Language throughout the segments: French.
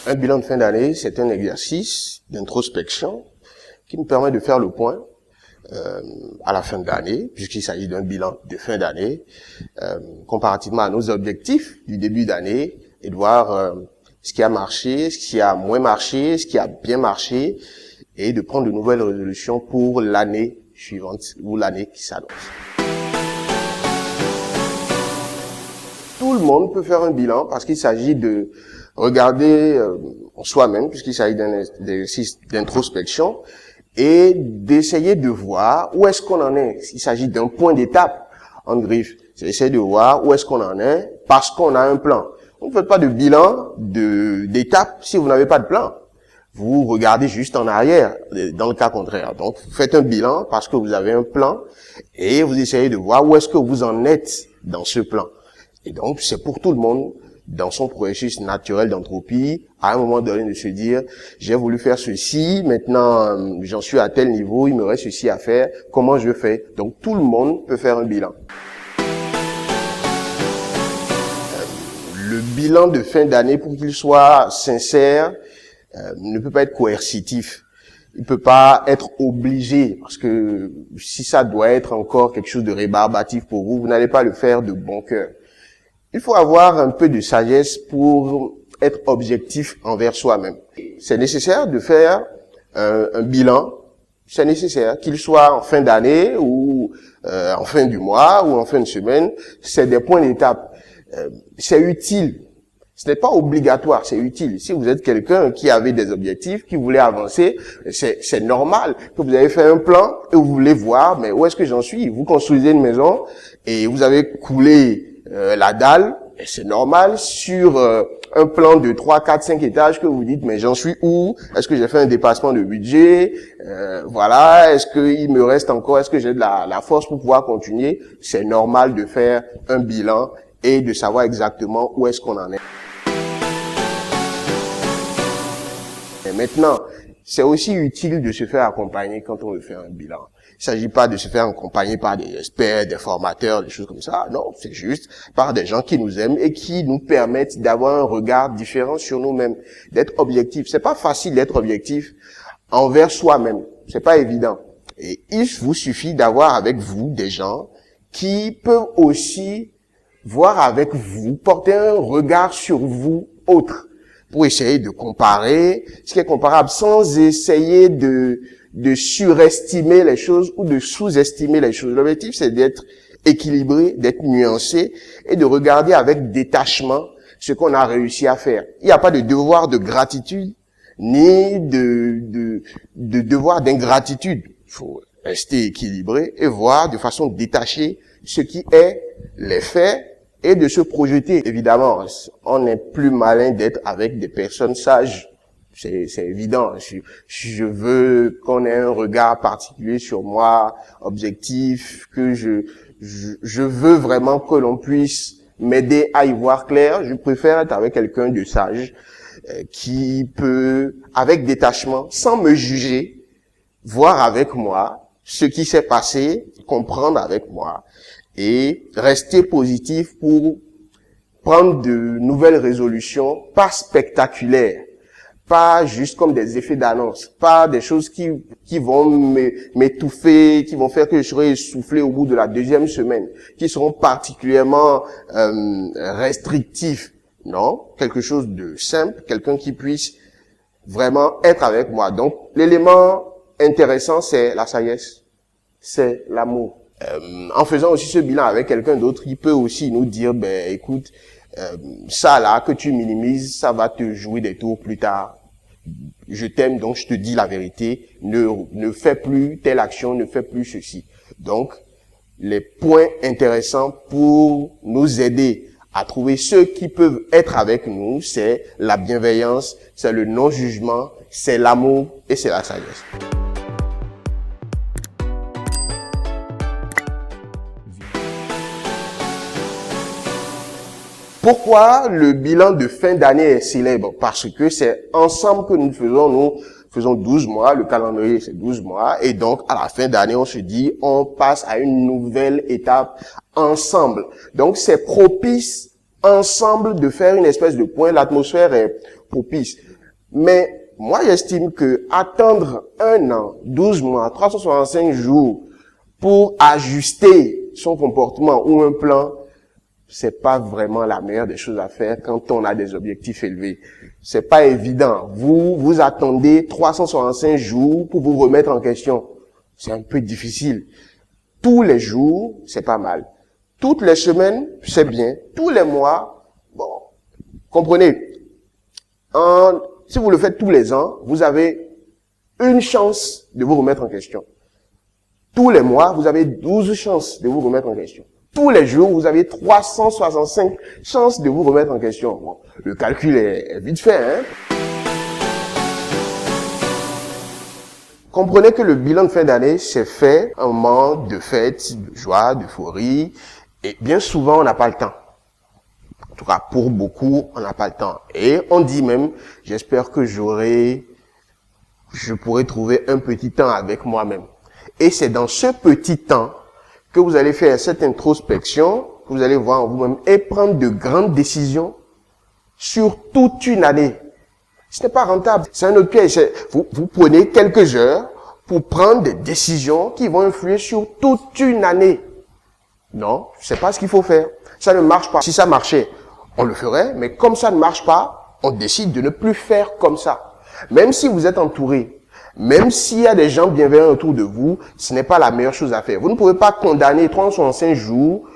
Un bilan de fin d'année, c'est un exercice d'introspection qui nous permet de faire le point à la fin de l'année, puisqu'il s'agit d'un bilan de fin d'année, comparativement à nos objectifs du début d'année, et de voir ce qui a marché, ce qui a moins marché, ce qui a bien marché, et de prendre de nouvelles résolutions pour l'année suivante ou l'année qui s'annonce. Tout le monde peut faire un bilan parce qu'il s'agit de regarder en soi-même, puisqu'il s'agit d'un exercice d'introspection, et d'essayer de voir où est-ce qu'on en est. Il s'agit d'un point d'étape en griffe. C'est essayer de voir où est-ce qu'on en est parce qu'on a un plan. Vous ne faites pas de bilan d'étape si vous n'avez pas de plan. Vous regardez juste en arrière, dans le cas contraire. Donc, vous faites un bilan parce que vous avez un plan et vous essayez de voir où est-ce que vous en êtes dans ce plan. Et donc, c'est pour tout le monde, dans son processus naturel d'entropie, à un moment donné de se dire, j'ai voulu faire ceci, maintenant j'en suis à tel niveau, il me reste ceci à faire, comment je fais? Donc, tout le monde peut faire un bilan. Le bilan de fin d'année, pour qu'il soit sincère, ne peut pas être coercitif. Il peut pas être obligé, parce que si ça doit être encore quelque chose de rébarbatif pour vous, vous n'allez pas le faire de bon cœur. Il faut avoir un peu de sagesse pour être objectif envers soi-même. C'est nécessaire de faire un bilan, c'est nécessaire, qu'il soit en fin d'année ou en fin du mois ou en fin de semaine, c'est des points d'étape. C'est utile. Ce n'est pas obligatoire, c'est utile. Si vous êtes quelqu'un qui avait des objectifs, qui voulait avancer, c'est normal que vous avez fait un plan et vous voulez voir, mais où est-ce que j'en suis? Vous construisez une maison et vous avez coulé la dalle, et c'est normal sur un plan de 3, 4, 5 étages que vous dites, mais j'en suis où? Est-ce que j'ai fait un dépassement de budget? Voilà, est-ce qu'il me reste encore, est-ce que j'ai de la force pour pouvoir continuer? C'est normal de faire un bilan et de savoir exactement où est-ce qu'on en est. Et maintenant, c'est aussi utile de se faire accompagner quand on veut faire un bilan. Il ne s'agit pas de se faire accompagner par des experts, des formateurs, des choses comme ça. Non, c'est juste par des gens qui nous aiment et qui nous permettent d'avoir un regard différent sur nous-mêmes, d'être objectif. C'est pas facile d'être objectif envers soi-même. C'est pas évident. Et il vous suffit d'avoir avec vous des gens qui peuvent aussi voir avec vous, porter un regard sur vous autre, pour essayer de comparer ce qui est comparable sans essayer de surestimer les choses ou de sous-estimer les choses. L'objectif, c'est d'être équilibré, d'être nuancé et de regarder avec détachement ce qu'on a réussi à faire. Il n'y a pas de devoir de gratitude ni de devoir d'ingratitude. Il faut rester équilibré et voir de façon détachée ce qui est les faits et de se projeter. Évidemment, on est plus malin d'être avec des personnes sages. C'est évident. Je veux qu'on ait un regard particulier sur moi, objectif, que je veux vraiment que l'on puisse m'aider à y voir clair. Je préfère être avec quelqu'un de sage qui peut, avec détachement, sans me juger, voir avec moi ce qui s'est passé, comprendre avec moi et rester positif pour prendre de nouvelles résolutions, pas spectaculaires, pas juste comme des effets d'annonce, pas des choses qui vont m'étouffer, qui vont faire que je serai essoufflé au bout de la deuxième semaine, qui seront particulièrement restrictifs. Non, quelque chose de simple, quelqu'un qui puisse vraiment être avec moi. Donc, l'élément intéressant, c'est la sagesse, c'est l'amour. En faisant aussi ce bilan avec quelqu'un d'autre, il peut aussi nous dire, ben écoute, ça là que tu minimises, ça va te jouer des tours plus tard. Je t'aime, donc je te dis la vérité. Ne fais plus telle action, ne fais plus ceci. Donc, les points intéressants pour nous aider à trouver ceux qui peuvent être avec nous, c'est la bienveillance, c'est le non-jugement, c'est l'amour et c'est la sagesse. Pourquoi le bilan de fin d'année est célèbre? Parce que c'est ensemble que nous faisons 12 mois, le calendrier c'est 12 mois, et donc à la fin d'année on se dit, on passe à une nouvelle étape ensemble. Donc c'est propice ensemble de faire une espèce de point, l'atmosphère est propice. Mais moi, j'estime que attendre 1 an, 12 mois, 365 jours pour ajuster son comportement ou un plan, c'est pas vraiment la meilleure des choses à faire quand on a des objectifs élevés. C'est pas évident. Vous attendez 365 jours pour vous remettre en question. C'est un peu difficile. Tous les jours, c'est pas mal. Toutes les semaines, c'est bien. Tous les mois, bon, comprenez. Si vous le faites tous les ans, vous avez une chance de vous remettre en question. Tous les mois, vous avez 12 chances de vous remettre en question. Tous les jours, vous avez 365 chances de vous remettre en question. Bon, le calcul est vite fait, hein. Comprenez que le bilan de fin d'année, c'est fait un moment de fête, de joie, d'euphorie. Et bien souvent, on n'a pas le temps. En tout cas, pour beaucoup, on n'a pas le temps. Et on dit même, j'espère que je pourrai trouver un petit temps avec moi-même. Et c'est dans ce petit temps que vous allez faire cette introspection, que vous allez voir en vous-même et prendre de grandes décisions sur toute une année. Ce n'est pas rentable. C'est un autre piège. Vous prenez quelques heures pour prendre des décisions qui vont influer sur toute une année. Non, c'est pas ce qu'il faut faire. Ça ne marche pas. Si ça marchait, on le ferait, mais comme ça ne marche pas, on décide de ne plus faire comme ça. Même si vous êtes entouré, même s'il y a des gens bienveillants autour de vous, ce n'est pas la meilleure chose à faire. Vous ne pouvez pas condamner 365 jours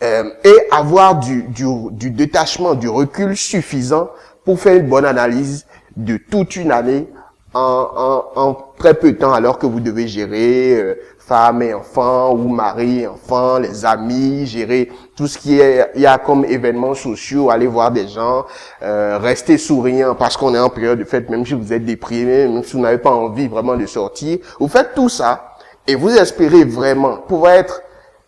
et avoir du détachement, du recul suffisant pour faire une bonne analyse de toute une année en très peu de temps, alors que vous devez gérer femme et enfants, ou mari et enfants, les amis, gérer tout ce qui est, il y a comme événements sociaux, aller voir des gens, rester souriant parce qu'on est en période de fête, même si vous êtes déprimé, même si vous n'avez pas envie vraiment de sortir. Vous faites tout ça et vous espérez vraiment pouvoir être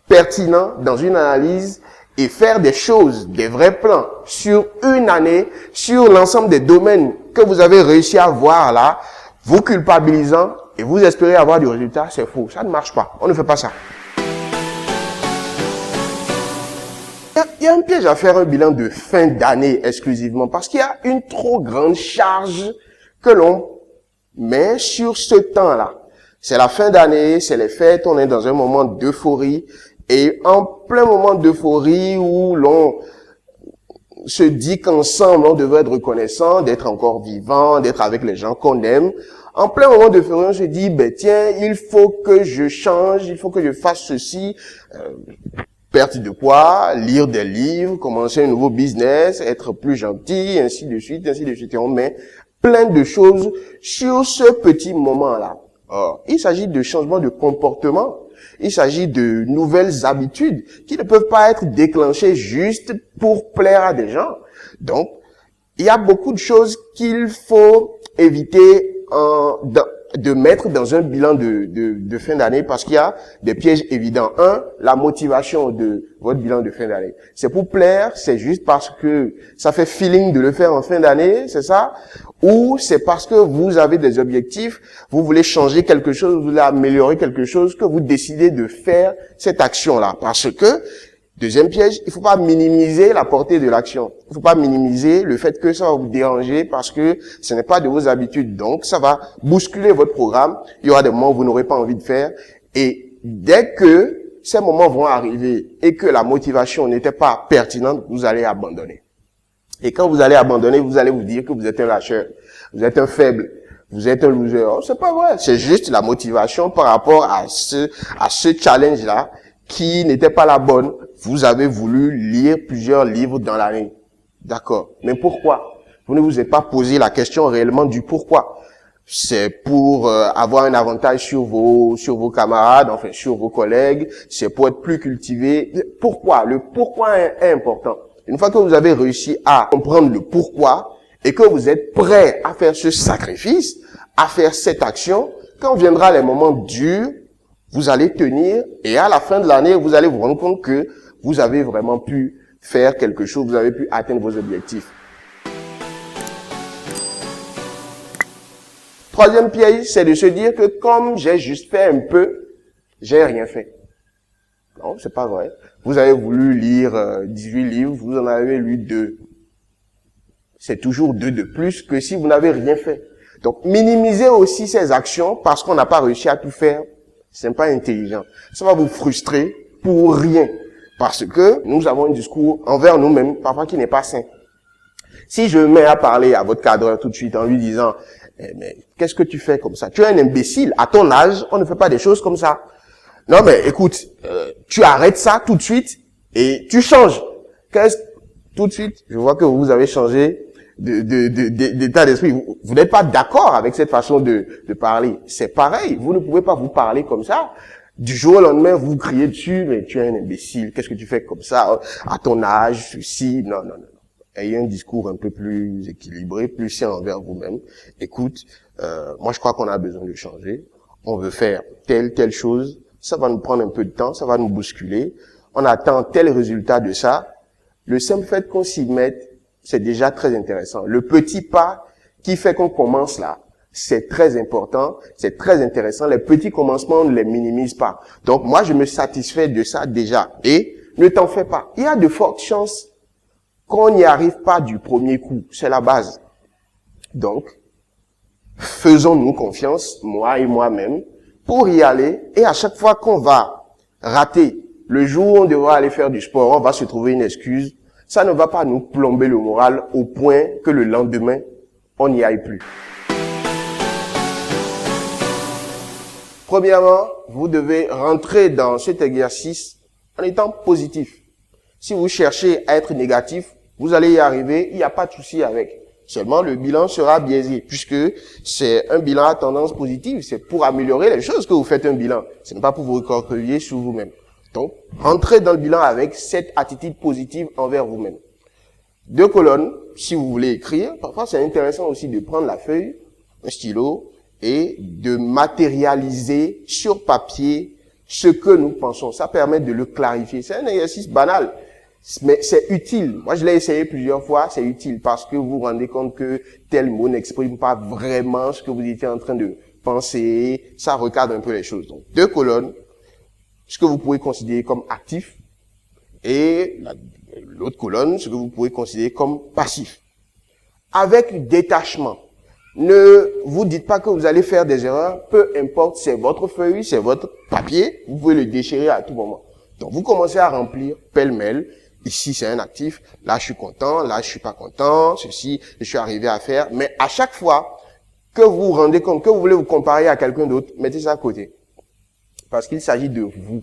pertinent dans une analyse et faire des choses, des vrais plans sur une année, sur l'ensemble des domaines que vous avez réussi à voir là, vous culpabilisant et vous espérez avoir du résultat, c'est faux. Ça ne marche pas. On ne fait pas ça. Il y a un piège à faire un bilan de fin d'année exclusivement parce qu'il y a une trop grande charge que l'on met sur ce temps-là. C'est la fin d'année, c'est les fêtes, on est dans un moment d'euphorie et en plein moment d'euphorie où l'on se dit qu'ensemble on devrait être reconnaissant, d'être encore vivant, d'être avec les gens qu'on aime. En plein moment d'euphorie, on se dit, tiens, il faut que je change, il faut que je fasse ceci. Perte de poids, lire des livres, commencer un nouveau business, être plus gentil, ainsi de suite, ainsi de suite. Et on met plein de choses sur ce petit moment-là. Or, il s'agit de changements de comportement. Il s'agit de nouvelles habitudes qui ne peuvent pas être déclenchées juste pour plaire à des gens. Donc, il y a beaucoup de choses qu'il faut éviter de mettre dans un bilan de fin d'année parce qu'il y a des pièges évidents. Un, la motivation de votre bilan de fin d'année. C'est pour plaire, c'est juste parce que ça fait feeling de le faire en fin d'année, c'est ça? Ou c'est parce que vous avez des objectifs, vous voulez changer quelque chose, vous voulez améliorer quelque chose, que vous décidez de faire cette action-là. Parce que, deuxième piège, il ne faut pas minimiser la portée de l'action. Il ne faut pas minimiser le fait que ça va vous déranger parce que ce n'est pas de vos habitudes. Donc, ça va bousculer votre programme. Il y aura des moments où vous n'aurez pas envie de faire. Et dès que ces moments vont arriver et que la motivation n'était pas pertinente, vous allez abandonner. Et quand vous allez abandonner, vous allez vous dire que vous êtes un lâcheur, vous êtes un faible, vous êtes un loser. Oh, c'est pas vrai. C'est juste la motivation par rapport à ce challenge-là qui n'était pas la bonne. Vous avez voulu lire plusieurs livres dans l'année. D'accord. Mais pourquoi? Vous ne vous êtes pas posé la question réellement du pourquoi. C'est pour avoir un avantage sur vos camarades, enfin sur vos collègues. C'est pour être plus cultivé. Pourquoi? Le pourquoi est important. Une fois que vous avez réussi à comprendre le pourquoi et que vous êtes prêt à faire ce sacrifice, à faire cette action, quand viendra les moments durs, vous allez tenir et à la fin de l'année, vous allez vous rendre compte que vous avez vraiment pu faire quelque chose, vous avez pu atteindre vos objectifs. Troisième piège, c'est de se dire que comme j'ai juste fait un peu, j'ai rien fait. Non, c'est pas vrai. Vous avez voulu lire 18 livres, vous en avez lu 2. c'est toujours 2 de plus que si vous n'avez rien fait. Donc, minimiser aussi ces actions parce qu'on n'a pas réussi à tout faire, c'est pas intelligent. Ça va vous frustrer pour rien. Parce que nous avons un discours envers nous-mêmes, parfois qui n'est pas sain. Si je mets à parler à votre cadreur tout de suite en lui disant mais qu'est-ce que tu fais comme ça? Tu es un imbécile. À ton âge, on ne fait pas des choses comme ça. Non, mais écoute, tu arrêtes ça tout de suite et tu changes. Tout de suite, je vois que vous avez changé d'état d'esprit. Vous n'êtes pas d'accord avec cette façon de parler. C'est pareil. Vous ne pouvez pas vous parler comme ça. Du jour au lendemain, vous criez dessus, mais tu es un imbécile. Qu'est-ce que tu fais comme ça? À ton âge, ceci, non. Ayez un discours un peu plus équilibré, plus sain envers vous-même. Écoute, moi je crois qu'on a besoin de changer. On veut faire telle chose. Ça va nous prendre un peu de temps, ça va nous bousculer. On attend tel résultat de ça. Le simple fait qu'on s'y mette, c'est déjà très intéressant. Le petit pas qui fait qu'on commence là, c'est très important, c'est très intéressant. Les petits commencements, on ne les minimise pas. Donc moi, je me satisfais de ça déjà. Et ne t'en fais pas. Il y a de fortes chances qu'on n'y arrive pas du premier coup. C'est la base. Donc, faisons-nous confiance, moi et moi-même, pour y aller. Et à chaque fois qu'on va rater, le jour où on devra aller faire du sport, on va se trouver une excuse. Ça ne va pas nous plomber le moral au point que le lendemain, on n'y aille plus. Premièrement, vous devez rentrer dans cet exercice en étant positif. Si vous cherchez à être négatif, vous allez y arriver, il n'y a pas de souci avec. Seulement, le bilan sera biaisé, puisque c'est un bilan à tendance positive. C'est pour améliorer les choses que vous faites un bilan. Ce n'est pas pour vous recroqueviller sur vous-même. Donc, rentrez dans le bilan avec cette attitude positive envers vous-même. 2 colonnes, si vous voulez écrire. Parfois, c'est intéressant aussi de prendre la feuille, un stylo, et de matérialiser sur papier ce que nous pensons. Ça permet de le clarifier. C'est un exercice banal, mais c'est utile. Moi, je l'ai essayé plusieurs fois, c'est utile parce que vous vous rendez compte que tel mot n'exprime pas vraiment ce que vous étiez en train de penser. Ça recadre un peu les choses. Donc, 2 colonnes, ce que vous pouvez considérer comme actif, et l'autre colonne, ce que vous pouvez considérer comme passif. Avec détachement. Ne vous dites pas que vous allez faire des erreurs, peu importe, c'est votre feuille, c'est votre papier, vous pouvez le déchirer à tout moment. Donc, vous commencez à remplir pêle-mêle. Ici, c'est un actif. Là, je suis content. Là, je suis pas content. Ceci, je suis arrivé à faire. Mais à chaque fois que vous vous rendez compte, que vous voulez vous comparer à quelqu'un d'autre, mettez ça à côté. Parce qu'il s'agit de vous.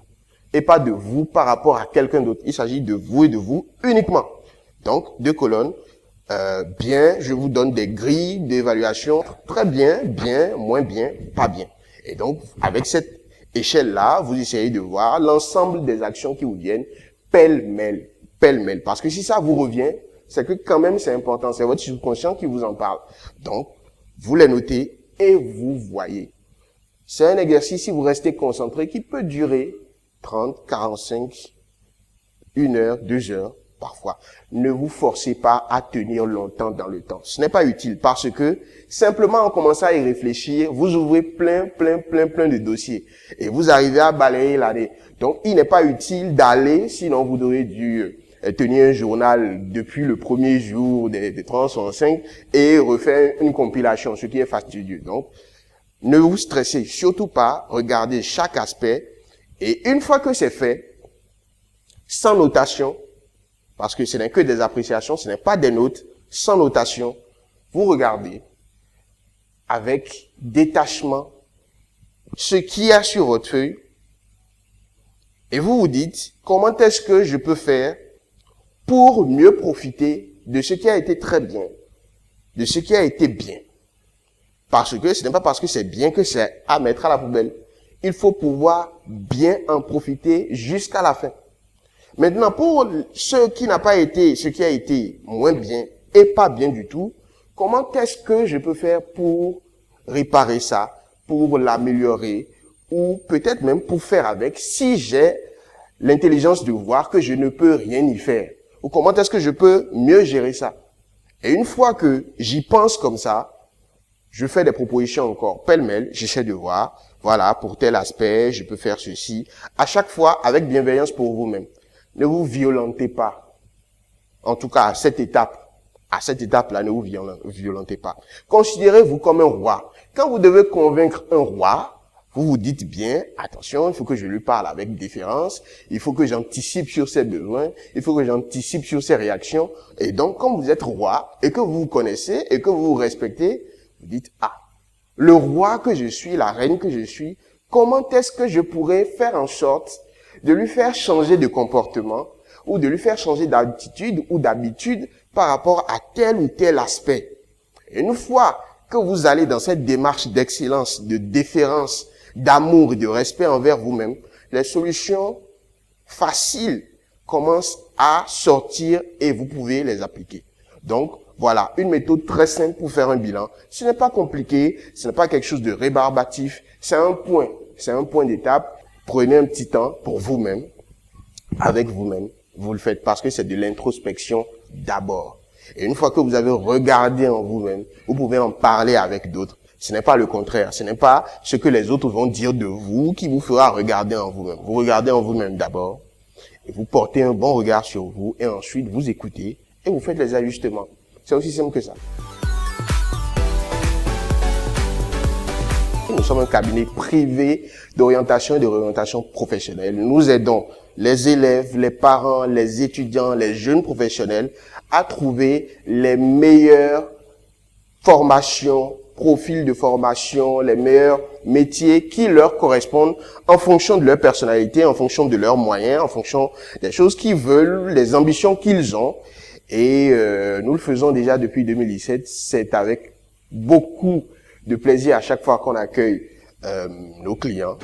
Et pas de vous par rapport à quelqu'un d'autre. Il s'agit de vous et de vous uniquement. Donc, 2 colonnes. Bien, je vous donne des grilles d'évaluation. Très bien, bien, moins bien, pas bien. Et donc, avec cette échelle-là, vous essayez de voir l'ensemble des actions qui vous viennent pêle-mêle, pêle-mêle. Parce que si ça vous revient, c'est que quand même c'est important. C'est votre subconscient qui vous en parle. Donc, vous les notez et vous voyez. C'est un exercice, si vous restez concentré, qui peut durer 30, 45, 1 heure, 2 heures. Parfois. Ne vous forcez pas à tenir longtemps dans le temps. Ce n'est pas utile parce que simplement en commençant à y réfléchir, vous ouvrez plein de dossiers et vous arrivez à balayer l'année. Donc, il n'est pas utile d'aller, sinon vous aurez dû tenir un journal depuis le premier jour des 365 et refaire une compilation, ce qui est fastidieux. Donc, ne vous stressez surtout pas, regardez chaque aspect et une fois que c'est fait, sans notation, parce que ce n'est que des appréciations, ce n'est pas des notes, sans notation. Vous regardez avec détachement ce qu'il y a sur votre feuille et vous vous dites comment est-ce que je peux faire pour mieux profiter de ce qui a été très bien, de ce qui a été bien. Parce que ce n'est pas parce que c'est bien que c'est à mettre à la poubelle. Il faut pouvoir bien en profiter jusqu'à la fin. Maintenant, pour ce qui a été moins bien et pas bien du tout, comment est-ce que je peux faire pour réparer ça, pour l'améliorer, ou peut-être même pour faire avec, si j'ai l'intelligence de voir que je ne peux rien y faire, ou comment est-ce que je peux mieux gérer ça. Et une fois que j'y pense comme ça, je fais des propositions encore pêle-mêle, j'essaie de voir, voilà, pour tel aspect, je peux faire ceci, à chaque fois avec bienveillance pour vous-même. Ne vous violentez pas. En tout cas, à cette étape, À cette étape-là, ne vous violentez pas. Considérez-vous comme un roi. Quand vous devez convaincre un roi, vous vous dites bien, attention, il faut que je lui parle avec déférence, il faut que j'anticipe sur ses besoins, il faut que j'anticipe sur ses réactions. Et donc, comme vous êtes roi et que vous vous connaissez et que vous vous respectez, vous dites, ah, le roi que je suis, la reine que je suis, comment est-ce que je pourrais faire en sorte de lui faire changer de comportement ou de lui faire changer d'attitude ou d'habitude par rapport à tel ou tel aspect. Et une fois que vous allez dans cette démarche d'excellence, de déférence, d'amour et de respect envers vous-même, les solutions faciles commencent à sortir et vous pouvez les appliquer. Donc, voilà, une méthode très simple pour faire un bilan. Ce n'est pas compliqué, ce n'est pas quelque chose de rébarbatif, c'est un point d'étape. Prenez un petit temps pour vous-même, avec vous-même. Vous le faites parce que c'est de l'introspection d'abord. Et une fois que vous avez regardé en vous-même, vous pouvez en parler avec d'autres. Ce n'est pas le contraire. Ce n'est pas ce que les autres vont dire de vous qui vous fera regarder en vous-même. Vous regardez en vous-même d'abord et vous portez un bon regard sur vous et ensuite vous écoutez et vous faites les ajustements. C'est aussi simple que ça. Nous sommes un cabinet privé d'orientation et de réorientation professionnelle. Nous aidons les élèves, les parents, les étudiants, les jeunes professionnels à trouver les meilleures formations, profils de formation, les meilleurs métiers qui leur correspondent en fonction de leur personnalité, en fonction de leurs moyens, en fonction des choses qu'ils veulent, les ambitions qu'ils ont. Et nous le faisons déjà depuis 2017. C'est avec beaucoup de plaisir à chaque fois qu'on accueille nos clients.